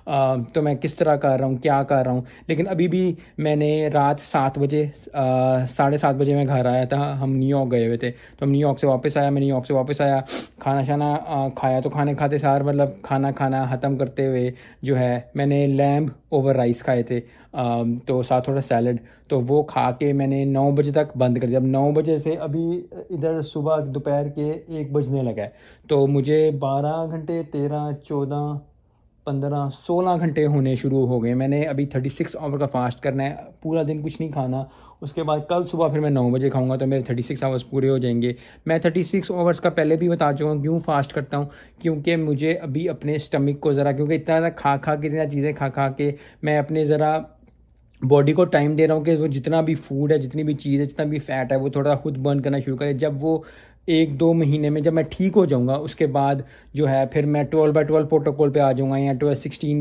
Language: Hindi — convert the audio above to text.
तो मैं किस तरह कर रहा हूँ, क्या कर रहा हूँ। लेकिन अभी भी मैंने रात 7 बजे 7:30 बजे मैं घर आया था। हम न्यूयॉर्क गए हुए थे, तो हम न्यूयॉर्क से वापस आया। मैं न्यूयॉर्क से वापस आया, खाना शाना खाया। तो खाने खाते सार मतलब खाना खाना ख़त्म करते हुए जो है मैंने लैम्ब ओवर राइस खाए थे, तो साथ थोड़ा सैलड। तो वो खा के मैंने 9 बजे तक बंद कर दिया। अब 9 बजे से अभी इधर सुबह दोपहर के 1 बजने लगा है। तो मुझे 12 घंटे, 13, 14, 15, 16 घंटे होने शुरू हो गए। मैंने अभी 36 आवर का फास्ट करना है, पूरा दिन कुछ नहीं खाना। उसके बाद कल सुबह फिर मैं 9 बजे खाऊंगा, तो मेरे 36 आवर्स पूरे हो जाएंगे। मैं 36 आवर्स का पहले भी बता चुका हूँ क्यों फास्ट करता हूँ, क्योंकि मुझे अभी अपने स्टमक को ज़रा, क्योंकि इतना ज़्यादा खा खा के, इतना चीज़ें खा खा के मैं अपने ज़रा बॉडी को टाइम दे रहा हूँ कि वो जितना भी फूड है, जितनी भी चीज़ है, जितना भी फ़ैट है, वो थोड़ा खुद बर्न करना शुरू करे। जब वो 1-2 महीने में जब मैं ठीक हो जाऊँगा, उसके बाद जो है फिर मैं 12/12 प्रोटोकॉल पे आ जाऊँगा, या 12-16